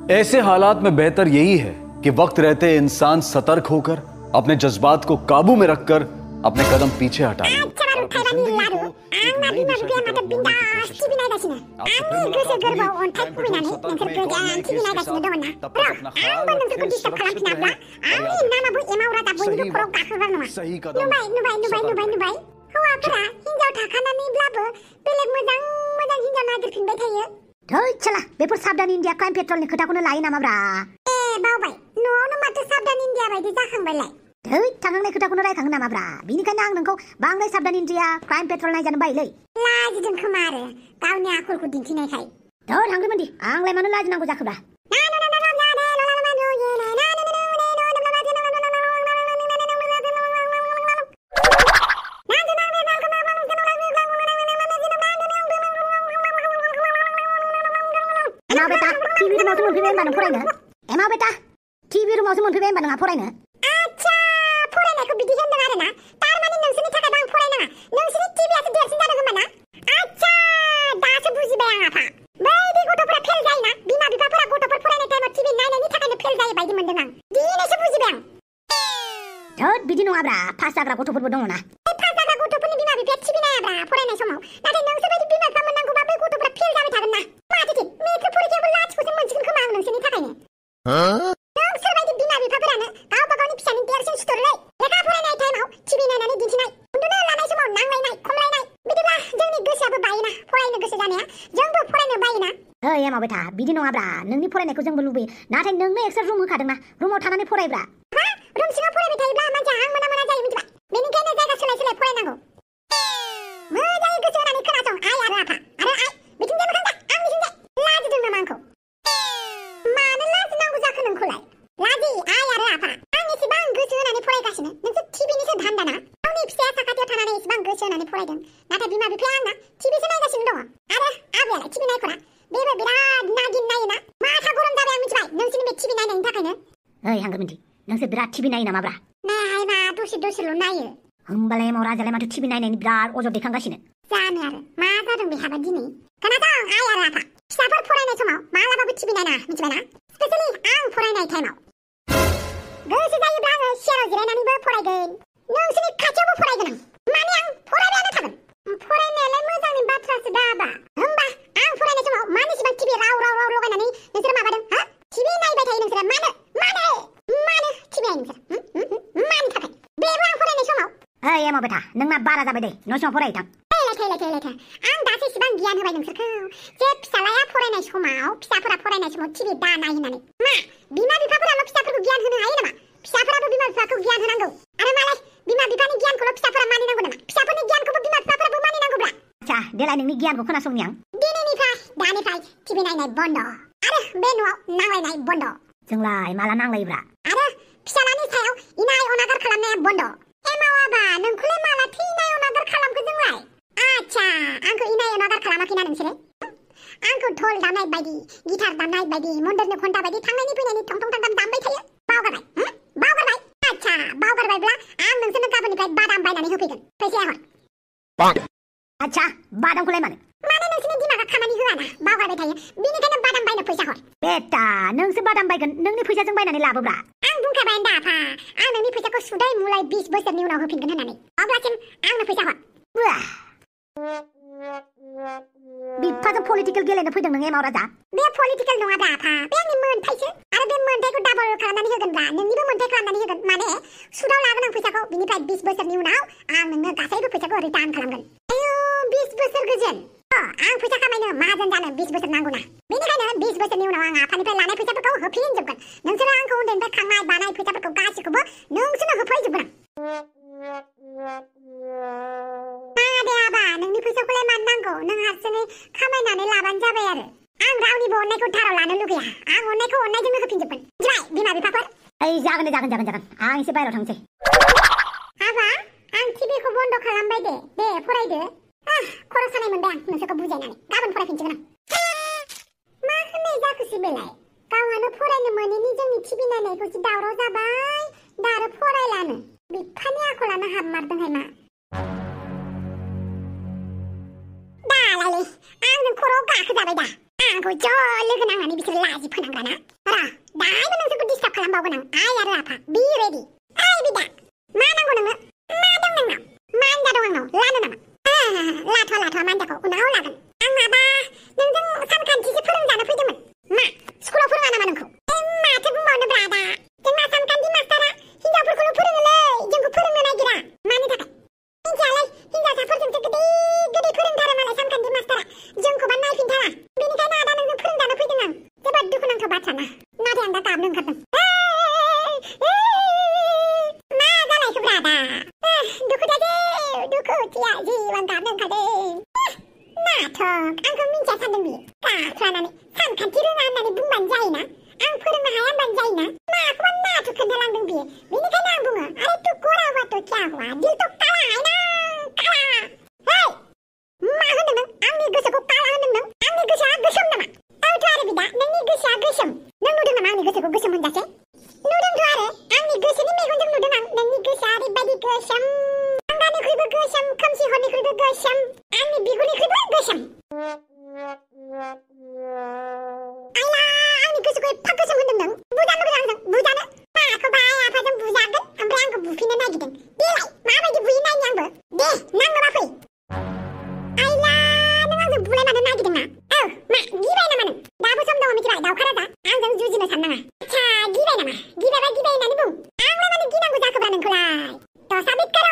ऐसे हालात में बेहतर यही है कि वक्त रहते इंसान सतर्क होकर अपने जज्बात को काबू में रखकर अपने कदम पीछे हटाए। सही कदम हौवाफोरा हिनजाव थाखानानैब्लाबो बेलेग मोजां हिनजाव नागिरफिनबाय थायो। धै साला बेफोर साबधान इन्डिया क्राइम पेट्रलनि खोथाखौनो लायो नामाब्रा? बावबाय न'आवनो माथो साबधान इन्डिया बायदि जाखांबायलाय। धै थांखांनाय खोथाखौनो रायखाङो नामाब्रा? बिनिखायनो आं नोंखौ बांद्राय साबधान इन्डिया क्राइम पेट्रल नायजानो बायोलै। लाजिदों खोमा आरो गावनि आखलखौ दिन्थिनायखाय। धै थांदोंमोन दि आंलाय मानो लाजिनांगौ जाखोब्रा? एमाव बेटा टिभि रुमावसो मोनफैबाय होनबा नोंहा फरायनो? आच्छा फरायनायखौ बिदि होनदों आरो ना? तारमाने नोंसोरनि थाखाय आं फरायनाङा, नोंसोरनि टिभियासो देरसिन जादों होनबा ना? आच्छा दासो बुजिबाय आं आफा। बै गथ'फोरा फेल जायोना, बिमा बिफाफोरा गथ'फोर फरायनाय टाइमाव टिभि नायनायनि थाखायनो फेल जायो बायदि मोनदों आं। दिनैसो बुजिबाय आं। धोद बिदि नङाब्रा, पास जाग्रा गथ'फोरबो दङ ना। पास जाग्रा गथ'फोरनि बिमा बिफाया टिभि नायाब्रा फरायनाय समाव, नाथाय नोंसोर बायदि बिमा बिफा मोननांगौबा बै गथ'फोरा फेल जाबाय थागोन ना। माथो मेट्रिक फरिखायावबो लाथिख'सो मोनसिगोन खोमा आं नोंसोरनि थाखायनो। नोंसोर बायदि बिमा बिफाफोरानो गावबा गावनि फिसानि देरसिन सुथुरलै। लेखा फरायनाय टाइमाव टिभि नायनानै दिन्थिनाय, उन्दुनो लानाय समाव नांलायनाय खमलायनाय, बिदिब्ला जोंनि गोसोआबो बायोना फरायनो गोसो जानाया, जोंबो फरायनो बायोना। ओइ एमाव बेटा बिदि नङाब्रा, नोंनि फरायनायखौ जोंबो लुबैयो, नाथाय नोंनो एक्सट्रा रुम होखादोंना, रुमाव थानानै फरायब्रा। हा रुम सिङाव फरायबाय थायोब्ला मानसिया हां मोना मोना जायो मिथिबाय। बेनिखायनो जायगा सोलाय सोलाय फरायनांगौ। मोजाङै गोसो होनानै खोनासं आइ आरो आफा आरो आइ बिथिंजाय मोखां जा आंनिथिंजाय। लाजिदों नामा आंखौ? मानो लाजिनांगौ जाखो नोंखौलाय? लाजि आइ आरो आफा, आं एसेबां गोसो होनानै फरायगासिनो, नोंसोर टिभिनिसो धान्दाना। गावनि फिसाया साखाथियाव थानानै एसेबां गोसो होनानै फरायदों, नाथाय बिमा बिफाया आंना टिभिसो नायगासिनो दङ। आरो आबैयालाय टिभि नायख'रा, बेबो बिराद नागिन नायोना। माथा गरम जाबाय आं मिथिबाय नोंसोरनि बे टिभि नायनायनि थाखायनो। ओइ हांगोमोनदि नोंसोर बिराद टिभि नायो नामाब्रा? नाय मा दसेल' नायो। होमबालाय एमाव राजालाय माथो टिभि नायनायनि बिराद अजद दैखांगासिनो। जानो आरो मा जादों बेहाबा दिनै? खोनासं आइ आरो आफा, फिसाफोर फरायनाय समाव मालाबाबो टिभि नायनाङा मिथिबायना? स्पेशेलि आं फरायनाय टाइमाव। गोसो जायोब्ला आङो सियाराव जिरायनानैबो फरायगोन, नोंसोरनि खाथियावबो फरायगोन आं। माने आं फरायबायानो थागोन। फरायनायालाय मोजांनि बाथ्रासो दाबा। होमबा आं फरायनाय समाव मानो इसेबां टिभि राव लगायनानै नोंसोर माबादों? हा टिभि नायबाय थायो नोंसोरो? मानो टिभि नायो नोंसोर? मानि थाखाय? बेबो आं फरायनाय समाव। ओइ एमाव बेटा नोंना बारा जाबाय दे, न' सिङाव फरायहैथां। थैलाय आं दासो इसेबां गियान होबाय नोंसोरखौ जे फिसालाया फरायनाय समाव, फिसाफोरा फरायनाय समाव टिभि दा नाय होननानै। मा बिमा बिफाफोराल' फिसाफोरखौ गियान होनो हायो नामा? फिसाफोराबो बिमा बिफाखौ गियान होनांगौ। आरो मालाय बिमा बिफानि गियानखौल' फिसाफोरा मानिनांगौ नामा? फिसाफोरनि गियानखौबो बिमा बिफाफोराबो मानिनांगौब्रा। आच्छा देलाय नोंनि गियानखौ खोनासंनि आं। दानिफ्राय टिभि नायनाय बन्द' आरो बे न'आव नांलायनाय बन्द'। जोंलाय माला नांलायोब्रा? आरो फिसालानि सायाव इनाय अनागार खालामनाया बन्द'। एमावाबा नोंखौलाय माला इनाय अनागार खालामखो जोंलाय? आच्छा आंखौ इनाय अनागार खालामाखैना नोंसोरो? आंखौ धल दामनाय बायदि, गिटार दामनाय बायदि, मन्दिरनि घन्टा बायदि थांनायनि फैनायनि थं थं थाम दामबाय थायो। बावगारबाय? बावगारबाय? आच्छा बावगारबायब्ला आं नोंसोरनो गाबोननिफ्राय बादाम बायनानै होफैगोन। फैसाया हर। आच्छा बादामखौलाय मानो? माने नोंसोरनि दिमागा खामानि होआना, बावगारबाय थायो, बेनिखायनो बादाम बायनो फैसा हर। बेटा नोंसो बादाम बायगोन, नोंनि फैसाजों बायनानै लाबोब्रा। आं बुंखाबाय दा आफा, आं नोंनि फैसाखौ सुदै मुलाय 20 बोसोरनि उनाव होफिनगोन होननानै। अब्लासिम आंनो फैसा हर। बिफाजों पलिटिकेल गेलेनो फैदों नों एमाव राजा? बे पलिटिकेल नङाब्रा आफा, बे आंनि मोनथायसो। आरो बे मोनथायखौ डाबल खालामनानै होगोनब्रा, नोंनिबो मोनथाय खालामनानै होगोन। माने सुदाव लागोन आं फैसाखौ, बिनिफ्राय 20 बोसोरनि उनाव आं नोंनो गासैबो फैसाखौ रिटार्न खालामगोन। आयौ 20 बोसोर गोजोन। आं फैसा खामायनो माहाजोन जानो 20 बोसोर नांगौना। बेनिखायनो 20 बोसोरनि उनाव आं आफानिफ्राय लानाय फैसाफोरखौ होफिनजोबगोन। नोंसोरो आंखौ उन्दैनिफ्राय खांनाय बानाय फैसाफोरखौ गासिखौबो नोंसोरनो होफैजोबगोन आं। दे आबा नोंनि फैसाखौलाय मानो नांगौ? नों हारसिङै खामायनानै लाबानो जाबाय आरो। आं रावनिबो अननायखौ धाराव लानो लुगैया, आं अननायखौ अननायजोंनो होफिनजोबगोन। मिथिबाय बिमा बिफाफोर? ओइ जागोन आं एसे बायरायाव थांसै। आबा आं टिभिखौ बन्द खालामबाय दे फरायदो। खर' सानाय मोनबाय आं नोंसोरखौ बुजायनानै, गाबोन फरायफिनसिगोन आं। मा होननाय जाखोसै बेलाय? गावहानो फरायनो मोनैनि जोंनि टिभि नायनायखौसो दावराव जाबाय, दा आरो फरायलानो। बिफानि आखलानो हाबमारदोंहाय मा? दालायलै आंजों खर'आव गाखोजाबाय दा। आं आंखौ ज' लोगो नांनानै बिसोर लाजि फोनांग्राना र' दाहायनो नोंसोरखौ डिस्टार्ब खालामबावगोन आं आइ आरो आफा बि रेडि ओइ बिदा मा नांगौ नोंनो मा दं नोंनाव मानजा दं आंनाव लानो नामा लाथ'आ मानजाखौ उनाव लागोन आं माबा नोंजों सानखान्थिसो फोरोंजानो फैदोंमोन मा स्कुलाव फोरोङा नामा नोंखौ माथो बुंबावनो ब्रादा जोंना सानखान्थि मास्टारा हिनजावफोरखौल' फोरोङोलै जोंखौ फोरोंनो नागिरा मानि थाखाय मिन्थियालै हिनजावसाफोरजोंसो गोदै गोदै फोरोंथारो मालाय सानखान्थि मास्टारा जोंखौबा नायफिनथारा बेनिखायनो आदा नोंजों फोरोंजानो फैदों आं जोबोद दुखुनांथाव बाथ्रा ना नाथाय आं दा गाबनो ओंखारदों मा जालायखो ब्रादा दुखुथिया जिबन गाबनो ओंखारदों नाथक आंखौ मिन्थिया सानदों बियो गाख्रानानै सानखान्थि रोङा होननानै बुंबानो जायोना आं फोरोंनो हाया होनबानो जायोना माखौबा नाथक खोन्थालांदों बियो बेनिखायनो आं बुङो अरे तू गोरा हुआ तो क्या हुआ दिल तो काला है ना काला हे मा होनदों नों आंनि गोसोखौ काला होनदों नों आंनि गोसोआ गोसोम नामा औथ' आरो बिदा नोंनि गोसोआ गोसोम नों नुदों नामा आंनि गोसोखौ गोसोम होनजासे नुदोंथ' आरो आंनि गोसोनि मेगनजों नुदों आं नोंनि गोसोआ ओरैबायदि गोसोम आंगानिख्रुइबो गोसोम खोमसि हरनिख्रुइबो गोसोम आंनि बिगुरनिख्रुइबो गोसोम आइला आंनि गोसोखौ एफा गोसोम होनदों नों बुजानो लुबैदों आंजों बुजानो माखौबा आइ आफाजों बुजागोन ओमफ्राय आंखौ बुफिननो नागिरदों देलाय माबायदि बुयो नायनि आंबो दे नांगौबा फै आइला नों आंजों बुलायमानो नागिरदों ना औ मा गिबाय नामा नों दाबो सम दङ मिथिबाय दावखा राजा आंजों जुजिनो साननाङा आच्छा गिबाय नामा गिबायबा गिबाय होननानै बुं आंलाय मानो गिनांगौ जाखोब्रा नोंखौलाय तो साबित करो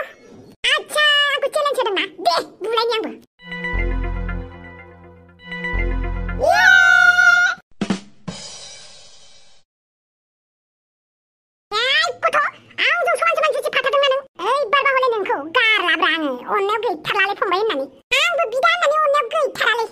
आच्छा आंखौ चेलेन्ज होदों ना दे बुलायनि आंबो अन्नायाव गैथारलालै फंबाय होननानै आंबो बिदा होननानै अन्नायाव गैथारालै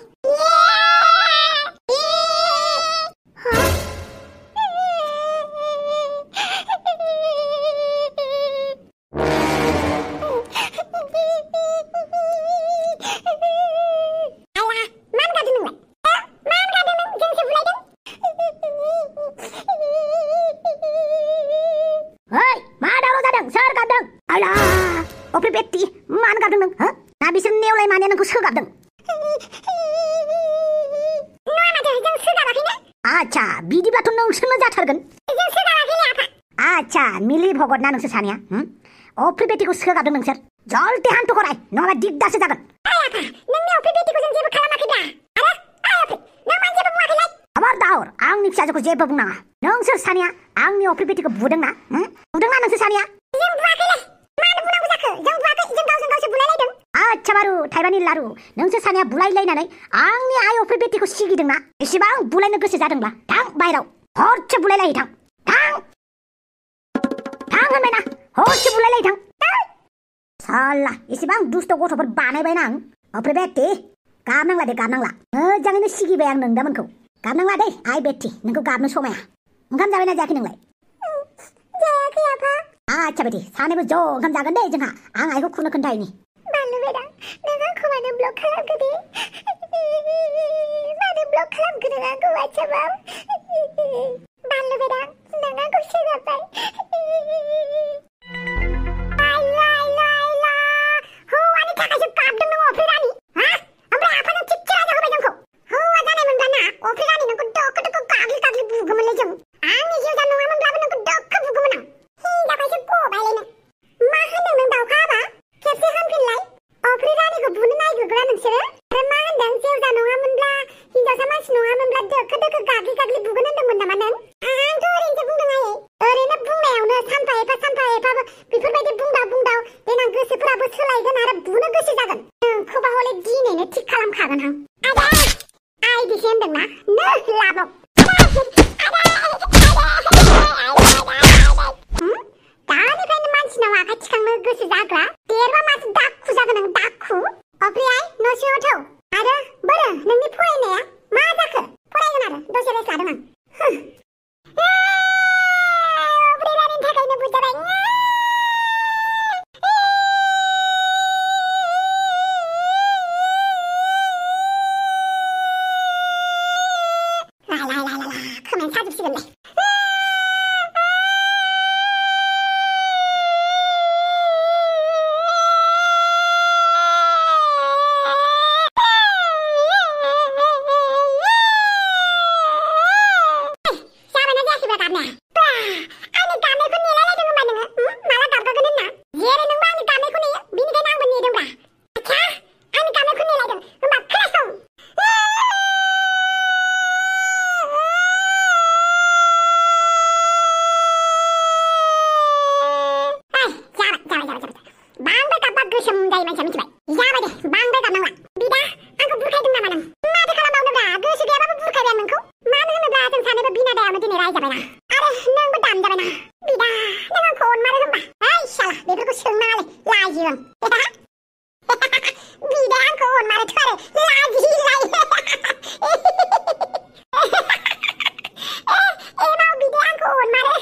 बिदिब्लाथ' नोंसोरनो जाथारगोन जों सोगाबाखैलै आफा आच्छा मिलि भगतना नोंसोर सानैया अफ्रि बेटिखौ सोगाबदों नोंसोर जलदि हान्थु खराय नङाबा दिगदारसो जागोन आइ आफा नोंनि अफ्रि बेटिखौ जों जेबो खालामाखैब्रा आरो आइ अफ्रि नों मानो जेबो बुङाखैलाय खबरदार आंनि फिसाजोखौ जेबो बुंनाङा नोंसोर सानैया आंनि अफ्रि बेटिखौ बुदोंना बुदोंना नोंसोर सानैया जों बुवाखैलै मानो बुनांगौ जाखो जों बुवाखै जों गावजों गावसो बुलायलायदों आच्छा बारु थाइबानि लारु नोंसोर सानैया बुलायलायनानै आंनि आइ अफ्रि बेटिखौ सिगिदोंना एसेबां बुलायनो गोसो जादोंब्ला थां बायराव हरसे बुलायलायै थां होनबायना हरसे बुलायलायै थां साला एसेबां दुस्त गथ'फोर बानायबायना आं अफ्रि बेटि गाबनांला दे गाबनांला मोजाङैनो सिगिबाय आं नोंदामोनखौ गाबनांला दे आइ बेटि नोंखौ गाबनो समाया ओंखाम जाबायना जायाखै नोंलाय जायाखै आफा आच्छा बेटि सानैबो ज' ओंखाम जागोन दे जोंहा आं आइखौ खुरनो खोन्थाहैनि बानलु बेदा नों आंखौ मानो ब्लक खालामखो दे मानो ब्लक खालामखो नों आंखौ वाट्सएपआव बानलु बेदा नों आंखौ सोगाबबाय हौवानि थाखायसो गाबदों नों अफ्रि रानि ओमफ्राय आफाजों थिगसे राजा होबाय जोंखौ हौवा जानाय मोनब्ला ना अफ्रि रानि नोंखौ दोखो दोखो गाग्लि गाग्लि बुगौमोनलै जों आंनि जिउ जा नङामोनब्लाबो नोंखौ दोखो बुगौमोन आं हिनजावखायसो गबायलै नों मा होनदों नों दावखा हाबा खेबसे होनफिनलाय अफ्रि रानिखौ बुनो नागिरग्रा नोंसोरो आरो मा होनदों जेवजा नङामोनब्ला हिनजावसा मानसि नङामोनब्ला दोखो दोखो गाग्लि गाग्लि बुगोन होनदोंमोन नामा नों आंथ' ओरैनोसो बुंदों आयै ओरैनो बुंनायावनो सानफा एफा बेफोरबायदि बुंदाव देनां गोसोफोराबो सोलायगोन आरो बुनो गोसो जागोन नोंखौबा हले दिनैनो थिग खालामखागोन आं आदा आइ दिसो होनदोंना नो लाबाव दानिफ्रायनो मानसिनाव आखाइ थिखांनो गोसो जाग्रा देरबा माथो दाखु जागोन आं दाखु अफ्रि आइ न' सिङाव थौ आरो बोरो नोंनि फरायनाया मा जाखो फरायगोन आरो दसे रेस्ट लादों आं अफ्रि रानिनि थाखायनो बुजाबाय खोमाया साजोबसिगोनलै ना बा आंनि गाबनायखौ नेलायलायदों होनबा नोङो माला गाबगागोन होनना जेरै नोंबो आंनि गाबनायखौ नेयो बिनिखायनो आंबो नेदोंब्रा आच्छा आंनि गाबनायखौ नेलायदों होनबा खोनासं बांद्राय गाबबा गोसोम जायो मानसिया मिथिबाय जाबाय दे बांद्राय गाबनांला बिदा आंखौ बुरखायदों नामा नों माथो खालामबावनोब्रा गोसो गैयाबाबो बुरखायबाय आं नोंखौ मानो होनोब्ला जों सानैबो बिनादायावनो दिनै रायजाबायना आरो नोंबो दामजाबायना बिदा नों आंखौ अनमारो होनबा ओइ साला बेफोरखौ सोंनाङालै लाजियो आं बिदा आंखौ अनमारोथ' आरो लाजिलायो एमाव बिदा आंखौ अनमारो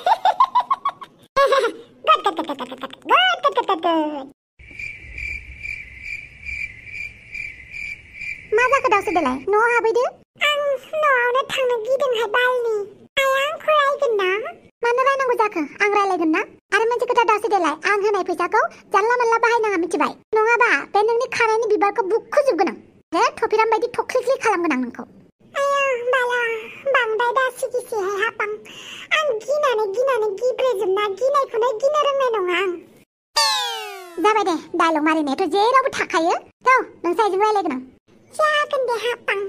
मा जाखो दावसो देलाय न'आव हाबैदो आं न'आवनो थांनो गिदोंहाय बालनि आया आंखौ रायगोन ना मानो रायनांगौ जाखो आं रायलायगोन ना आरो मोनसे खोथा दावसो देलाय आं होनाय फैसाखौ जानला मोनला बाहायनाङा मिथिबाय नङाबा बे नोंनि खानायनि बिबारखौ बुखुजोबगोन आं हे थफिराम बायदि थख्लिख्लि खालामगोन आं नोंखौ आया बाला बांद्राय दासिगिसिहाय हाबां आं गिनानै गिब्रेजोबना गिनायखौनो गिनो रोंनाय नङा आं जाबाय दे डायलग मारिनायाथ' जेरावबो थाखायो थौ नोंसायजों रायलायगोन आं जागोन दे हाबां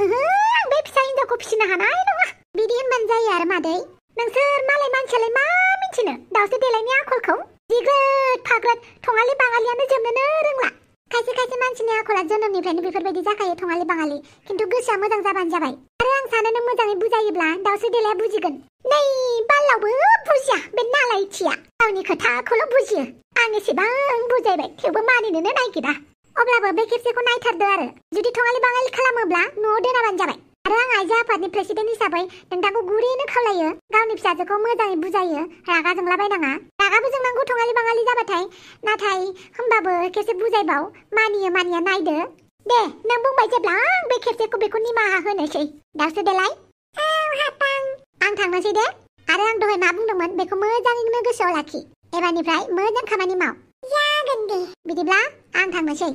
आं बे फिसा हिन्जावखौ फिसिनो हानाय नङा बिदि होनबानो जायो आरो मादै नोंसोर मालाय मानसियालाय मा मिन्थिनो दावसो देलायनि आखलखौ जिग्रोद फाग्रोद थङालि बाङालियानो जोबनोनो रोंला खायसे खायसे मानसिनि आखला जोनोमनिफ्रायनो बेफोरबायदि जाखायो थङालि बाङालि खिन्थु गोसोआ मोजां जाबानो जाबाय आरो आं सानो नों मोजाङै बुजायोब्ला दावसो देलाया बुजिगोन नै बालावबो बुजिया बे नालायथिया गावनि खोथाखौल' बुजियो आं एसेबां बुजायबाय थेवबो मानिनोनो नागिरा अब्लाबो बे खेबसेखौ नायथारदो आरो जुदि थङालि बाङालि खालामोब्ला न'आव दोनाबानो जाबाय आरो आं आइजो आफादनि प्रेसिडेन्ट हिसाबै नोंथांखौ गुरैनो खावलायो गावनि फिसाजोखौ मोजाङै बुजायो रागा जोंलाबायनाङा रागाबो जोंनांगौ थङालि बाङालि जाबाथाय नाथाय होमबाबो खेबसे बुजायबाव मानिया नायदो दे नों बुंबाय जेब्ला आं बे खेबसेखौ बेखौ निमाहा होनोसै दावसो देलाय औ हाबां आं थांनोसै दे आरो आं दहाय मा बुंदोंमोन बेखौ मोजाङैनो गोसोआव लाखि एबारनिफ्राय मोजां खामानि माव जागोन दे बिदिब्ला आं थांनोसै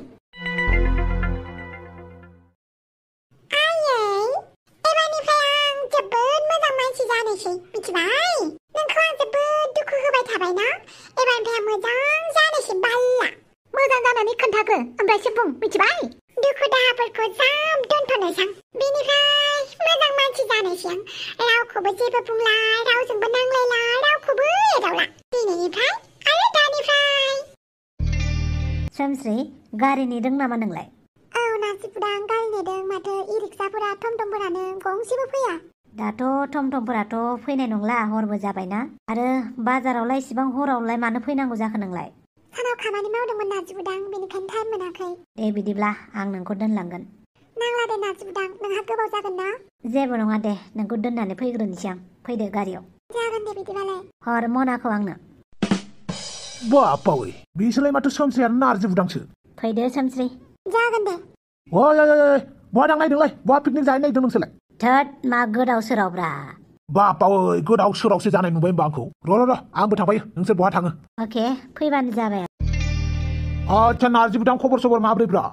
जानोसै मिथिबाय नोंखौ आं जोबोद दुखु होबाय थाबायना एबारनिफ्राय मोजां जानोसै बाल्ला मोजां जानानै खोन्थाखो ओमफ्रायसो बुं मिथिबाय दुखु दाहाफोरखौ जाम दोनथ'नोसै आं बेनिफ्राय मोजां मानसि जानोसै आं रावखौबो जेबो बुंला रावजोंबो नांलायला रावखौबो एदावला दिनैनिफ्राय आरो दानिफ्राय सोमस्रि गारि नेदों नामा नोंलाय औ नाजिबुदां गारि नेदों माथो इ रिक्साफोरा टमटमफोरानो गंसेबो फैया दाथ' टमटमफोराथ' फैनाय नंला हरबो जाबायना आरो बाजारावलाय इसिबां हरावलाय मानो फैनांगौ जाखो नोंलाय सानाव खामानि मावदोंमोन नाजिबुदां बेनिखायनो टाइम मोनाखै दे बिदिब्ला आं नोंखौ दोनलांगोन नांला दे नाजिबुदां नोंहा गोबाव जागोन ना जेबो नङा दे नोंखौ दोननानै फैग्रोनोसै आं फैदो गारियाव जागोन दे बिदिबालाय हर मनाखौ आंनो बापावै बिसोरलाय माथो सोमस्रि आरो नारजिबुदांसो फैदो सोमस्रि जागोन दे ओइ बहा थांनायदोंलाय बहा पिकनिक जाहैनो नागिरदों नोंसोरलाय थोद मा गोदाव सोरावब्रा बापावै गोदाव सोरावसो जानाय नुबाय होनबा आंखौ र' आंबो थांफायो नोंसोर बहा थाङो अके फैबानो जाबाय आच्छा नारजिबुदां खबर सबर माब्रैब्रा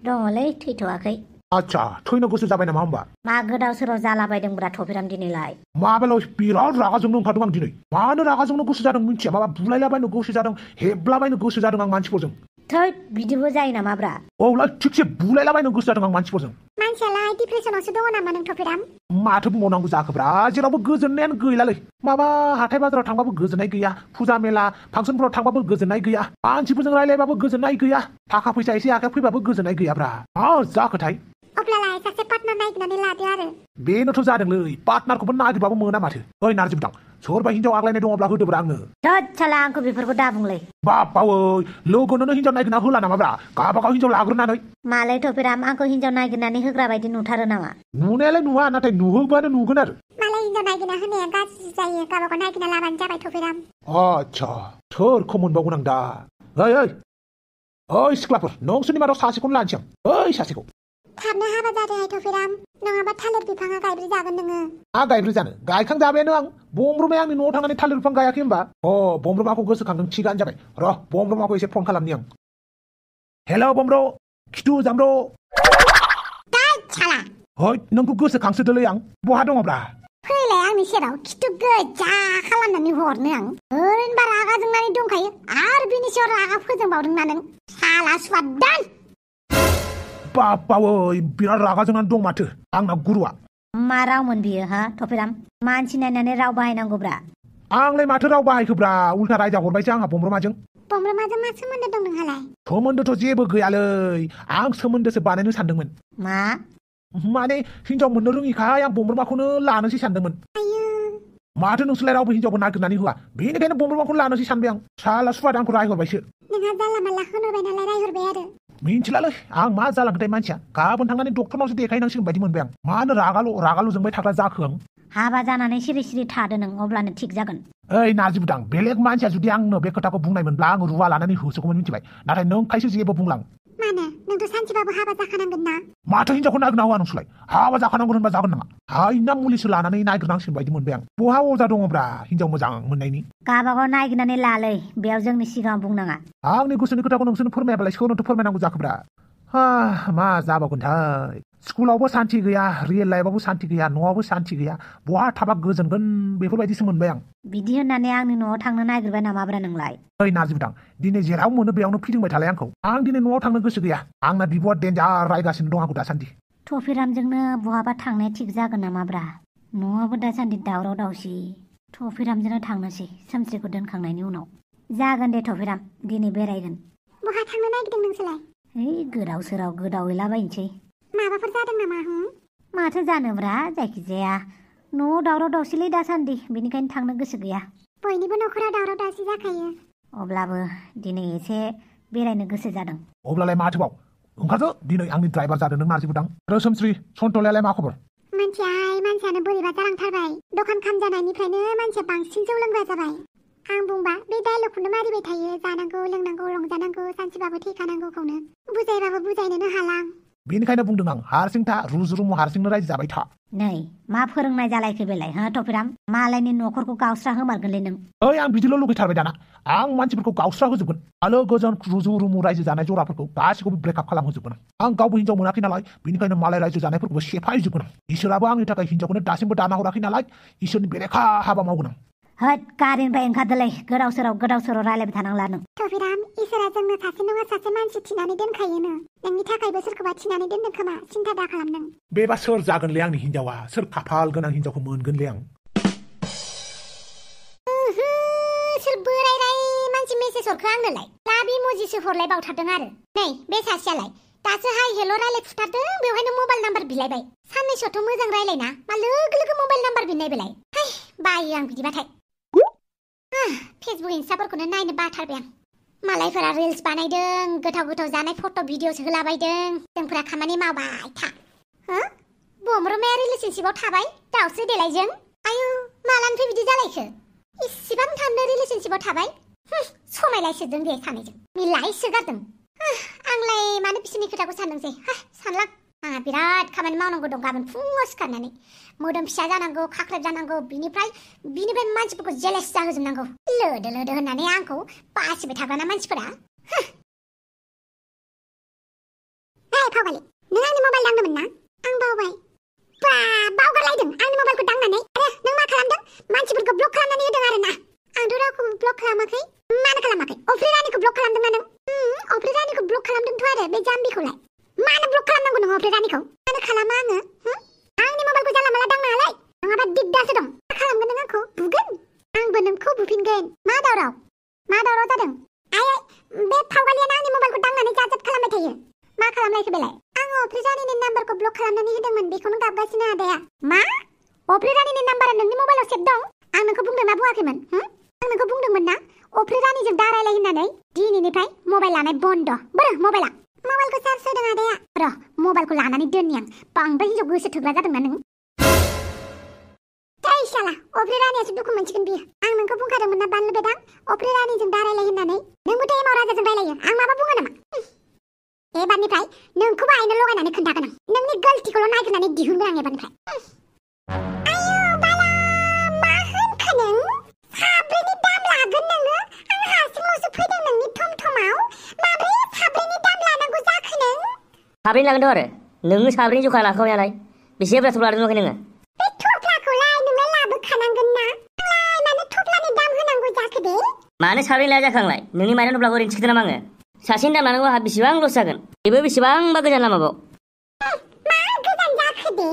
दङलै थैथ'वाखै आच्छा थैनो गोसो जाबाय नामा होमबा मा गोदाव सोराव जालाबायदोंब्रा थफिराम दिनैलाय माबालाय बिराद रागा जोंनो ओंखारदों आं दिनै मानो रागा जोंनो गोसो जादों मिन्थिया माबा बुलायलाबायनो गोसो जादों हेबलाबायनो गोसो जादों आं मानसिफोरजों थैद बिदिबो जायो नामाब्रा औला थिगसे बुलायलाबायनो गोसो जादों आं मानसिफोरजों मानसियालाय डिप्रेसनावसो दङ नामा नों थफिराम माथो बुंबावनांगौ जाखोब्रा जेरावबो गोजोननायानो गैलालै माबा हाथाय बाजाराव थांबाबो गोजोननाय गैया फुजा मेला फांसनफोराव थांबाबो गोजोननाय गैया मानसिफोरजों रायलायबाबो गोजोननाय गैया थाखा फैसा एसे आखाइ फैबाबो गोजोननाय गैयाब्रा मा जाखोथाय अब्लालाय सासे पार्टनार नागिरनानै लादो आरो बेनोथ' जादोंलै पार्टनारखौबो नागिरबाबो मोना माथो ओइ नारजिबुदां सोरबा हिनजाव आग्लायनाय दङब्ला होदोब्रा आंनो थोद साला आंखौ बेफोरखौ दाबुंलै बापावै लोगोनोनो हिनजाव नागिरना होला नामाब्रा गावबागाव हिनजाव लाग्रोनानै मालाय थफिराम आंखौ हिनजाव नागिरनानै होग्रा बायदि नुथारो नामा नुनायालाय नुवा नाथाय नुहोबानो नुगोन आरो मालाय हिनजाव नागिरना होनाया गाज्रि जायो गावबागाव नागिरना लाबानो जाबाय थफिराम आच्छा सोरखौ मोनबावगोन आं दा ओइ सिख्लाफोर नोंसोरनि मादाव सासेखौनो लानोसै आं ओइ सासेखौ थाबनो हाबा जादोंहाय थफिराम नङाबा थालिर बिफाङा गायब्रै जागोन नोङो मा गायब्रै जानो गायखांजाबायानो आं बमब्रमाया आंनि न'आव थांनानै थालिर बिफां गायाखै होनबा बमब्रमाखौ गोसोखांदों थिगानो जाबाय र' बमब्रमाखौ एसे फन खालामनि आं हेल' बमब्र खिथु जामब्र हय नोंखौ गोसोखांसोदोलै आं बहा दङब्रा फैलाय आंनि सेराव खिथु गोजा खालामनानै हरनो आं ओरैनोबा रागा जोंनानै दंखायो आरो बिनि सायाव रागा फोजोंबावदोंना नों साला सुवादान बाबावै बिराद रागा जोंनानै दं माथो आंना गुरुआ मा रावमोन बियो हा टफिराम मानसि नायनानै राव बाहायनांगौब्रा आंलाय माथो राव बाहायखोब्रा उल्था रायजा हरबायसो आंहा बमब्रमाजों बमब्रमाजों मा सोमोन्दो दं नोंहालाय सोमोन्दोथ' जेबो गैयालै आं सोमोन्दोसो बानायनो सानदोंमोन मा माने हिनजाव मोननो रोङिखाय आं बमब्रमाखौनो लानोसै सानदोंमोन आयु माथो नोंसोरलाय रावबो हिनजावबो नागिरनानै होआ बेनिखायनो बमब्रमाखौनो लानोसै सानबाय आं साला सुवाद आंखौ रायहरबायसो नोंहा जानला मानला होनहरबाय नालाय रायहरबाय आरो मिन्थिलालै आं मा जालांखोथाय मानसिया गाबोन थांनानै डक्टरनावसो देखायनांसिगोन बायदि मोनबाय आं मानो रागाल' जोंबाय थाग्रा जाखो आं हाबा जानानै सिरि सिरि थादो नों अब्लानो थिग जागोन ओइ नारजि बुदां बेलेग मानसिया जुदि आंनो बे खोथाखौ बुंनायमोनब्ला आं रुवा लानानै होसोगौमोन मिथिबाय नाथाय नोंखायसो जेबो बुंलां मानो नोंथ' सानसेबाबो हाबा जाखानांगोन ना माथो हिनजावखौ नागिरना होआ नोंसोरलाय हाबा जाखानांगोन होनबा जागोन नामा हायना मुलिसो लानानै नागिरनांसिगोन बायदि मोनबाय आं बहा अजा दङब्रा हिनजाव मोजां मोननायनि गाबागाव नागिरनानै लालै बेयाव जोंनि सिगाङाव बुंनाङा आंनि गोसोनि खोथाखौ नोंसोरनो फोरमायाबालाय सोरनोथो फोरमायनांगौ जाखोब्रा मा जाबावगोनथाय स्कुलावबो सान्ति गैया रियेल लाइफआवबो सान्ति गैया न'आवबो सान्ति गैया बहा थाबा गोजोनगोन बेफोरबायदिसो मोनबाय आं बिदि होननानै आंनि न'आव थांनो नागिरबाय नामाब्रा नोंलाय ओइ नारजि बुदां दिनै जेराव मोनो बेयावनो फिदिंबाय थालाय आंखौ आं दिनै न'आव थांनो गोसो गैया आंना बिब'आ देन्जार रायगासिनो दं आंखौ दासान्दि टफिरामजोंनो बहाबा थांनाया थिग जागोन नामाब्रा न'आवबो दासान्दि दावराव दावसि टफिरामजोंनो थांनोसै सोमस्रिखौ दोनखांनायनि उनाव जागोन दे टफिराम दिनै बेरायगोन बहा थांनो नागिरदों नोंसोरलाय ओइ गोदाव सोराव गोदावहैलाबायनोसै माबाफोर जादों नामा माथो जानोब्रा जायखिजाया न'आव दावराव दावसिलै दासान्दि बेनिखायनो थांनो गोसो गैया बयनिबो न'खराव दावराव दावसि जाखायो अब्लाबो दिनै एसे बेरायनो गोसो जादों अब्लालाय माथोबाव ओंखारदो दिनै आंनि ड्राइभार जादों नों नारजि बुदां आरो सोमस्रि सन्थलायालाय मा खबर मानसियानो बोरैबा जालांथारबाय दखान खामजानायनिफ्रायनो मानसिया बांसिन जौ लोंग्रा जाबाय आं बुंबा बे डायलगखौनो मारिबाय थायो जानांगौ लोंनांगौ रंजानांगौ सानसेबाबो थैखानांगौखौनो बुजायबाबो बुजायनोनो हालां बेनिखायनो बुंदों आं हारसिं था रुजु हारसिंनो रायजो जाबाय था नै मा फोरोंनाय जालायखो बेलाय हा टफिराम मालायनि न'खरखौ गावस्रा होमारगोनलै नों ओइ आं बिदिल' लुगैथारबाय दाना आं मानसिफोरखौ गावस्रा होजोबगोन आलो गोजोन रुजु रुमु रायजो जानाय जराफोरखौ गासिखौबो ब्रेकआप खालामहोजोबगोन आं गावबो हिनजाव मोनाखै नालाय बेनिखायनो मालाय रायजो जानायफोरखौबो सेफायजोबगोन इसोराबो आंनि थाखाय हिनजावखौनो दासिमबो दाना हराखै नालाय इसोरनि बेरेखा हाबा मावगोन आं होद गारिनिफ्राय ओंखारदोलै गोदाव सोराव रायलायबाय थानांला नों टफिराम इसोरा जोंनो सासे नङा सासे मानसि थिनानै दोनखायोनो नोंनि थाखायबो सोरखौबा थिनानै दोनदों खोमा सिन्था दा खालाम नों बेबा सोर जागोनलै आंनि हिनजावा सोर खाफाल गोनां हिनजावखौ मोनगोनलै आं सोर बोराय मानसि मेसेज हरखो आंनोलाय लाभ इमजिसो हरलायबावथारदों आरो नै बे सासेयालाय दासो हाय हेल' रायलायफुथारदों बेवहायनो मबाइल नाम्बार बिलायबाय साननैसोथ' मोजां रायलायना मा लोगो मबाइल नाम्बार बिनाय बेलाय बायो आं बिदिबाथाय फेसबुक इन्स्टाफोरखौनो नायनो बाथारबाय आं मालायफोरा रिल्स बानायदों गोथाव जानाय फट' भिडिअस होलाबायदों जोंफोरा खामानि मावबाय था बमब्रमाया रिलेसनशिपआव थाबाय दावसो देलायजों आयु मालानिफ्राय बिदि जालायखो इसिबां थाबनो रिलेसनशिपआव थाबाय समायलायसोदों दे सानैजों मिलायसो गारदों आंलाय मानो बिसोरनि खोथाखौ सानदोंसै सानलां आंहा बिराद खामानि मावनांगौ दं गाबोन फुङाव सिखारनानै मोदोम फिसा जानांगौ खाख्रेब जानांगौ बिनिफ्राय मानसिफोरखौ जेलेस जाहोजोबनांगौ लोदो होननानै आंखौ बासिबाय थाग्राना मानसिफोरा फावगालि नों आंनि मबाइल दांदोंमोन ना आं बावबाय बावगारलायदों आंनि मबाइलखौ दांनानै आरो नों मा खालामदों मानसिफोरखौ ब्लक खालामनानै होदों आरो ना आंथ' रावखौबो ब्लक खालामाखै मानो खालामाखै अफ्रि रानिखौ ब्लक खालामदोंना नों अफ्रि रानिखौ ब्लक खालामदोंथ' आरो बे जाम्बिखौलाय मानो ब्लक खालामनांगौ नों अफ्रि रानिखौ मानो खालामा आङो आंनि मबाइलखौ जानला मानला दांनाङालाय नङाबा दिगदारसो दं मा खालामगोन नों आंखौ बुगोन आंबो नोंखौ बुफिनगोन मा दावराव जादों बे फावगालियानो आंनि मबाइलखौ दांनानै जाजोब खालामबाय थायो मा खालामलायखो बेलाय आङो अफ्रि रानिनि नाम्बारखौ ब्लक खालामनानै होदोंमोन बेखौनो गाबगासिनो आदाया मा अफ्रि रानिनि नाम्बारा नोंनि मबाइलाव सेभ दं आं नोंखौ बुंदोंना बुङाखैमोन आं नोंखौ बुंदोंमोन ना अफ्रि रानिजों दा रायलाय होननानै दिनैनिफ्राय मबाइल लानाय बन्द बोरो मबाइलखौ चार्ज होदों आदाया र' मबाइलखौ लानानै दोननि आं बांद्राय हिनजाव गोसो थोग्रा जादोंना नों शाला अफ्रि रानियासो दुखु मोनसिगोन बियो आं नोंखौ बुंखादोंमोन ना बानलु बेदां अफ्रि रानिजों दा रायलाय होननानै नोंबोथ' एमाव राजाजों रायलायो आं माबा बुङो नामा एबारनिफ्राय नोंखौबो आइनो लगायनानै खोन्थागोन आं नोंनि गलतिखौल' नायगिरनानै दिहुनगोन आं एबारनिफ्राय आयौ बाला मा होनखो नों साब्रैनि दाम लागोन नोङो आं हारसिङावसो फैदों नोंनि थमथमाव माब्रै साब्रैनि दाम लानांगौ जाखो नों साब्रैनि लागोनथ' आरो नोंनो साब्रैनि जखा लाखाबाय नालाय बेसे बुरजा थफ्ला नुवाखै नोङो बे थफ्लाखौलाय नोंलाय लाबोखानांगोन ना आंलाय मानो थफ्लानि दाम होनांगौ जाखो दे मानो साब्रै लाया जाखो आंलाय नोंनि माइरं थफ्लाखौ ओरैनो थिखोदों नामा आङो सासेनि दाम लानांगौ आंहा बेसेबां लस जागोन बेबो बेसेबांबा गोजान लामाबाव मा गोजान जाखो दे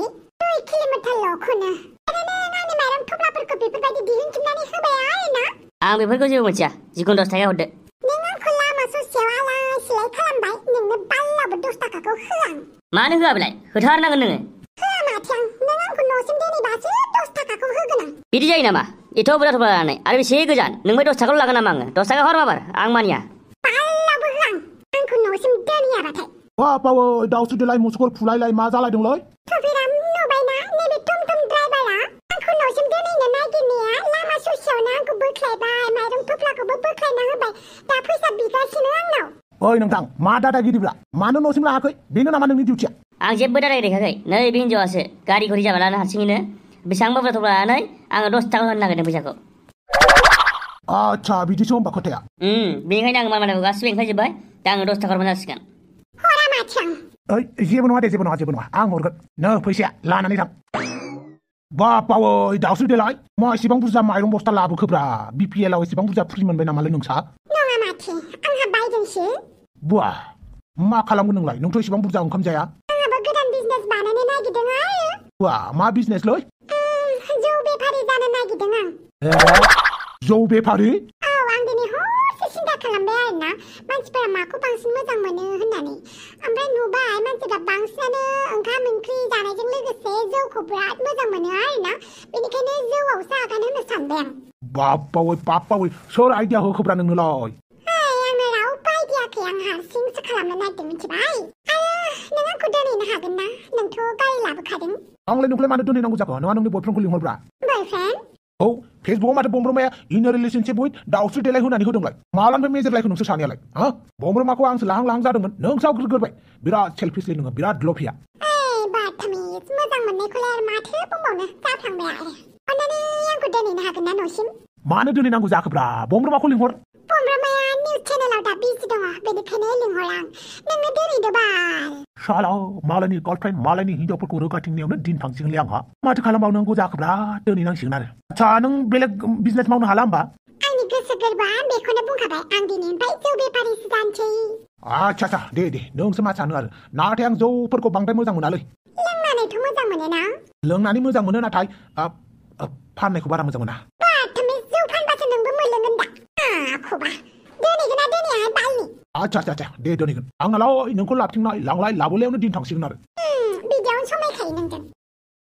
2 किल'मिटारल'खौनो आरो नों आंनि माइरं थफ्लाफोरखौ बेफोरबायदि दिहुनफिननानै होबाय आरोना आं बेफोरखौ जेबो मिथिया जिखुनु 10 थाखा हरदो नों आंखौ लामा ससेयाव आलाय सिलाय खालामबाय नोंनो बाल्लाबो 10 थाखाखौ होआं मानो होआ बेलाय होथारनांगोन नोङो होआ माथो आं नों आंखौ न'सिम दोनैबासो 10 थाखाखौ होगोन आं बिदि जायो नामा एथ' बुरजा थफ्ला लानानै आरो बेसे गोजान नोंबो 10 थाखाल' लागोन नामा आङो 10 थाखा हर माबार आं मानिया बाल्लाबो होआं आंखौ न'सिम दोनैयाबाथाय बापावै दाउसु देलाय मुसुगुर फुलायलाय मा जालायदोंलै थफिराम नुबायना नैबे टमटम ड्राइभारा आंखौ न'सिम दोनैनो नागिरनाया लामा ससेयावनो आंखौ बोख्लायबाय माइरं थफ्लाखौबो बोख्लायना होबाय दा फैसा बिगासिनो आंनाव ओइ नोंथां मा दादागिरिब्रा मानो न'सिम लाङाखै बेनो नामा नोंनि डिउटिया आं जेबो दादाय देखायाखै नै बे हिन्जावासो गारि घरि जाबा लानो हारसिङैनो बेसेबांबा बुरजा थफ्ला लानानै आङो 10 थाखा होनो नागिरदों फैसाखौ आच्छा बिदिसो होमबा खोथाया बेनिखायनो आं माल माथाखौ गासिबो ओंखारजोब्बाय दा आङो 10 थाखा हरबानो जासिगोन हरा माथो आं ओइ जेबो नङा दे जेबो नङा आं हरगोन नो फैसाया लानानै थां बापावै दाउसु देलाय मा एसेबां बुरजा माइरं बस्ता लाबोखोब्रा बिपिएल आव एसेबां बुरजा फ्रि मोनबाय नामालै नोंसा नङा माथो आंहा बायदोंसो बुआ मा खालामगोन नोंलाय नोंथ' एसेबां बुरजा ओंखाम जाया आंहाबो गोदान बिजनेस बानायनो नागिरदों आरो बुआ मा बिजनेसलै जौ बेफारि जानो नागिरदों आं जौ बेफारि औ आं दिनै हरसे सिन्था खालामबाय आरोना मानसिफोरा माखौ बांसिन मोजां मोनो होननानै ओमफ्राय नुबाय मानसिफोरा बांसिनानो ओंखाम ओंख्रि जानायजों लोगोसे जौखौ बिराद मोजां मोनो आरोना बेनिखायनो जौआवसो आगान होनो सानबाय आं बापावै सोर आइडिया होखोब्रा नोंनोलाय आंनो रावबो आइडियाखै आं हारसिंसो खालामनो नागिरदों मिथिबाय आरो नों आंखौ दोनहैनो हागोन ना नोंथ' गारि लाबोखादों आंलाय नोंखौलाय मानो दोनहैनांगौ जाखो नङा नोंनि बयफ्रेन्डखौ लिंहरब्रा बयफ्रेन्ड औ फेसबुकआव माथो बमब्रमाया इन रिलेशनशिप विथ दाउस्रि देलाय होनानै होदोंलाय मालानिफ्राय मेजेर लायखो नोंसोर सानैयालाय हा बमब्रमाखौ आंसो लाहां जादोंमोन नोंसो आवग्रिग्रोबाय बिराद सेल्फिसलै नोङो बिराद लफिया बाथामिज मोजां मोननायखौलाय आरो माथो बुंबावनो जाफ्लांबाय आरो अन्नानै आंखौ दोनहैनो हागोन ना न'सिम मानो दोनहैनांगौ जाखोब्रा बमब्रमाखौ लिंहर बमब्रमाया निउज चेनेलाव दा बिजि दङ बेनिखायनो लिंहर आं नोंनो दोनहैदो बाल साला मालायनि गार्लफ्रेन्ड मालायनि हिनजावफोरखौ रोगाथिंनायावनो दिन थांसिगोनलै आंहा माथो खालामबावनांगौ जाखोब्रा दोनहैनांसिगोन आरो आच्छा नों बेलेग बिजनेस मावनो हाला होमबा आंनि गोसो गोरबोआ बेखौनो बुंखाबाय आं दिनैनिफ्राय जौ बेफारिसो जानोसै आच्छा दे नोंसो मा सानो आरो नाथाय आं जौफोरखौ बांद्राय मोजां मोनालै लोंनानैथ' मोजां मोनो ना लोंनानै मोजां मोनो नाथाय फाननायखौ बारा मोजां मोना बाथामिज जौ फानबासो नोंबो मोनलोंगोन दा आखौबा दोनहैगोन ना दोनहैयाहाय बालनि आच्छा दे दोनहैगोन आंनालाय नोंखौ लाबथिंनाय लांलाय लाबोलायावनो दिन थांसिगोन आरो बिदियावनो समायखायो नोंजों